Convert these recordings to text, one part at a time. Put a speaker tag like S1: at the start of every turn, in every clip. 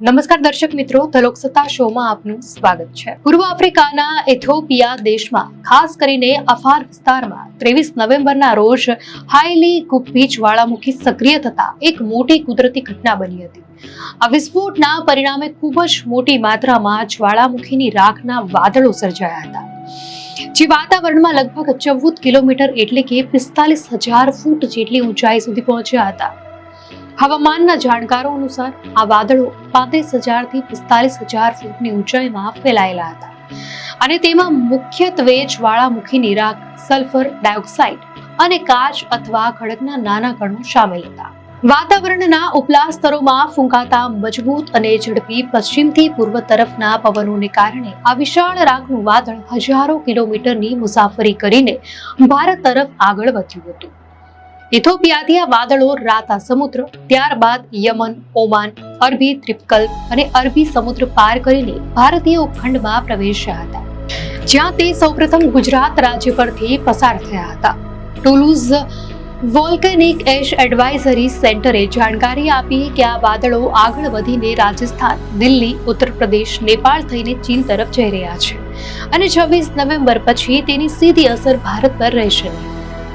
S1: નમસ્કાર દર્શક મિત્રો, ધ લોકસત્તા શોમાં આપનું સ્વાગત છે। પૂર્વ આફ્રિકાના ઇથોપિયા દેશમાં ખાસ કરીને અફાર વિસ્તારમાં 23 નવેમ્બરના રોજ હાઈલી ગુપ્પી જ્વાળામુખી સક્રિય થતા એક મોટી કુદરતી ઘટના બની હતી। આ વિસ્ફોટના પરિણામે ખૂબ જ મોટી માત્રામાં જ્વાળામુખીની રાખના વાદળો સર્જાયા હતા, જે વાતાવરણમાં લગભગ 14 કિલોમીટર એટલે કે 45,000 ફૂટ જેટલી ઊંચાઈ સુધી પહોંચ્યા હતા। હવામાનના જાણકારો અનુસાર આ વાદળો 35,000 થી 45,000 ફૂટની ઊંચાઈમાં ફેલાયેલા હતા અને તેમાં મુખ્યત્વે જ્વાળામુખીની રાખ, સલ્ફર ડાયોક્સાઇડ અને કાચ અથવા ખડકના નાના કણો શામેલ હતા। વાતાવરણના ઉપલા સ્તરોમાં ફૂંકાતા મજબૂત અને ઝડપી પશ્ચિમથી પૂર્વ તરફના પવનોને કારણે આ વિશાળ રાખનું વાદળ હજારો કિલોમીટરની મુસાફરી કરીને ભારત તરફ આગળ વધ્યું હતું। ઇથોપિયાથી આ વાદળો રાતા સમુદ્ર, ત્યારબાદ યમન, ઓમાન, અરબી દ્વીપકલ્પ અને અરબી સમુદ્ર પાર કરીને ભારતીય ઉપખંડમાં પ્રવેશ્યા હતા, જ્યાં તે સૌપ્રથમ ગુજરાત રાજ્ય પરથી પસાર થયા હતા। ટુલુઝ વોલ્કેનિક એશ એડવાઇઝરી સેન્ટરે જાણકારી આપી કે આ વાદળો આગળ વધીને રાજસ્થાન, દિલ્હી, ઉત્તર પ્રદેશ, નેપાળ થઈને ચીન તરફ જઈ રહ્યા છે અને 26 નવેમ્બર પછી તેની સીધી અસર ભારત પર રહેશે।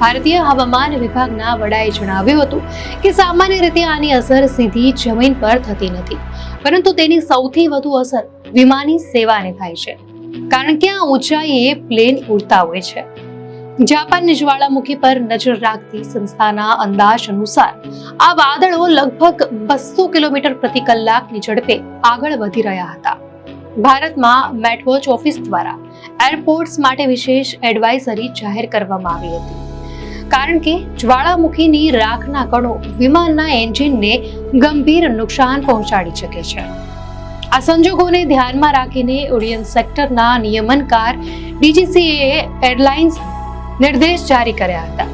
S1: ભારતીય હવામાન વિભાગના વડાએ જણાવ્યું હતું કે સામાન્ય રીતે આની અસર સીધી જમીન પર થતી નથી, પરંતુ તેની સૌથી વધુ અસર વિમાની સેવાને થાય છે, કારણ કે આ ઊંચાઈએ પ્લેન ઉડતા હોય છે। જાપાનની જ્વાળામુખી પર નજર રાખતી સંસ્થાના અંદાજ અનુસાર આ વાદળો લગભગ 200 કિલોમીટર પ્રતિ કલાકની ઝડપે આગળ વધી રહ્યા હતા। ભારતમાં મેટવોચ ઓફિસ દ્વારા એરપોર્ટ્સ માટે વિશેષ એડવાઇઝરી જાહેર કરવામાં આવી હતી, કારણ કે જ્વાળામુખીની રાખના કણો વિમાનના એન્જિનને ગંભીર નુકસાન પહોંચાડી શકે છે। આ સંજોગોને ધ્યાનમાં રાખીને ઉડ્ડયન સેક્ટરના નિયમનકાર DGCA એરલાઇન્સ નિર્દેશ જારી કર્યા હતા,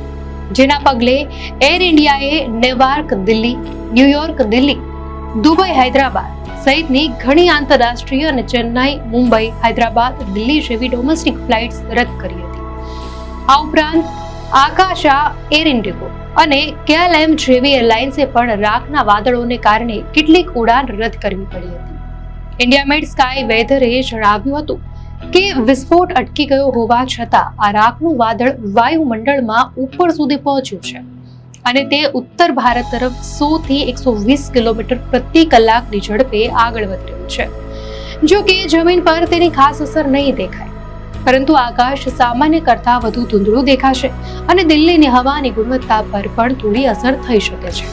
S1: જેના પગલે એર ઇન્ડિયાએ Newark Delhi, New York Delhi, Dubai Hyderabad સહિતની ઘણી આંતરરાષ્ટ્રીય અને ચેન્નાઈ, મુંબઈ, હૈદરાબાદ, દિલ્હી જેવી ડોમેસ્ટિક ફ્લાઇટ્સ રદ કરી હતી। આ ઉપરાંત આકાશા, એર ઇન્ડિગો અને KLM જેવી એરલાઇન્સે પણ રાખના વાદળોને કારણે કેટલીક ઉડાન રદ કરવી પડી હતી। ઇન્ડિયા મેડ સ્કાય વેધરે જણાવ્યું હતું કે વિસ્ફોટ અટકી ગયો હોવા છતાં આ રાખનું વાદળ વાયુમંડળમાં ઉપર સુધી પહોંચ્યું છે અને તે ઉત્તર ભારત તરફ 100 થી 120 કિલોમીટર પ્રતિ કલાકની ઝડપે આગળ વધી રહ્યું છે। જો કે જમીન પર તેની ખાસ અસર નહીં દેખાય, પરંતુ આકાશ સામાન્ય કરતાં વધુ ધૂંધળું દેખાશે અને દિલ્હીની હવાની ગુણવત્તા પર પણ થોડી અસર થઈ શકે છે।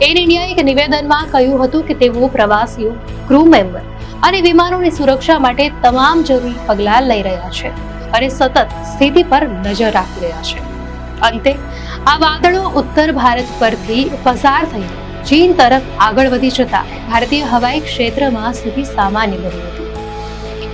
S1: એર ઇન્ડિયાએ એક નિવેદનમાં કહ્યું હતું કે તેઓ પ્રવાસીઓ, ક્રૂ મેમ્બર અને વિમાનોની સુરક્ષા માટે તમામ જરૂરી પગલાં લઈ રહ્યા છે અને સતત સ્થિતિ પર નજર રાખી રહ્યા છે। અંતે આ વાદળો ઉત્તર ભારત પરથી પસાર થઈ ચીન તરફ આગળ વધી જતા ભારતીય હવાઈ ક્ષેત્રમાં સ્થિતિ સામાન્ય બની હતી।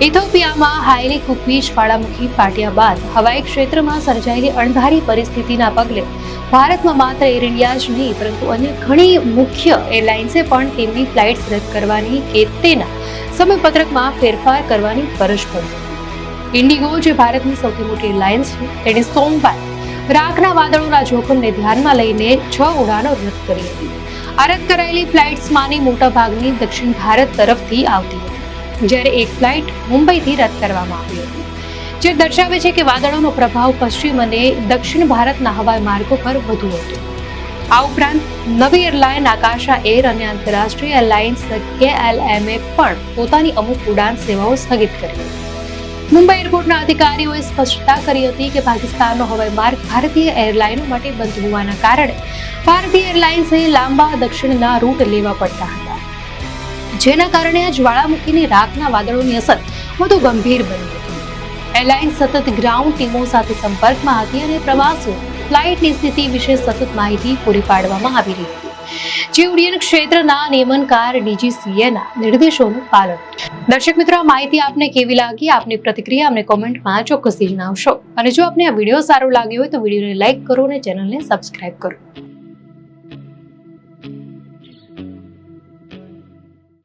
S1: ઇથોપિયામાં હાઈલી ગુપ્પી જ્વાળામુખી ફાટ્યા બાદ હવાઈ ક્ષેત્રમાં સર્જાયેલી અણધારી પરિસ્થિતિના પગલે ભારતમાં માત્ર એર ઇન્ડિયા જ નહીં, પરંતુ અન્ય ઘણી મુખ્ય એરલાઇન્સે પણ તેમની ફ્લાઇટ્સ રદ કરવાની કે તેના સમયપત્રકમાં ફેરફાર કરવાની ફરજ પડી। ઇન્ડિગો, જે ભારતની સૌથી મોટી એરલાઇન્સ છે, તેણે સોમવારે રાખના વાદળોના જોખમને ધ્યાનમાં લઈને 6 ઉડાનો રદ કરી હતી। આ રદ કરાયેલી ફ્લાઇટ્સમાંની મોટાભાગની દક્ષિણ ભારત તરફથી આવતી હતી, જ્યારે એક ફ્લાઇટ મુંબઈથી રદ કરવામાં આવી હતી, જે દર્શાવે છે કે વાદળોનો પ્રભાવ પશ્ચિમ અને દક્ષિણ ભારતના હવાઈ માર્ગો પર વધુ હતો। આ ઉપરાંત નવી એરલાઇન આકાશા એર અને આંતરરાષ્ટ્રીય એરલાઇન્સ KLM પણ પોતાની અમુક ઉડાન સેવાઓ સ્થગિત કરી હતી। મુંબઈ એરપોર્ટના અધિકારીઓએ સ્પષ્ટતા કરી હતી કે પાકિસ્તાનનો હવાઈ માર્ગ ભારતીય એરલાઇનો માટે બંધ હોવાના કારણે ભારતીય એરલાઇન્સે લાંબા દક્ષિણના રૂટ લેવા પડતા હતા, જેના કારણે આ જ્વાળામુખીની રાખના વાદળોની અસર વધુ ગંભીર બની હતી। એરલાઇન્સ સતત ગ્રાઉન્ડ ટીમો સાથે સંપર્કમાં હતી અને પ્રવાસીઓ ફ્લાઇટની સ્થિતિ વિશે સતત માહિતી પૂરી પાડવામાં આવી રહી હતી, જે ઉડ્ડયન ક્ષેત્રના નિયમનકાર DGCAના નિર્દેશોનું પાલન। દર્શક મિત્રો, આ માહિતી આપને કેવી લાગી? આપની પ્રતિક્રિયા અમને કોમેન્ટમાં ચોક્કસથી જણાવશો અને જો આપને આ વિડીયો સારો લાગ્યો હોય તો વિડીયોને લાઇક કરો અને ચેનલને સબસ્ક્રાઇબ કરો।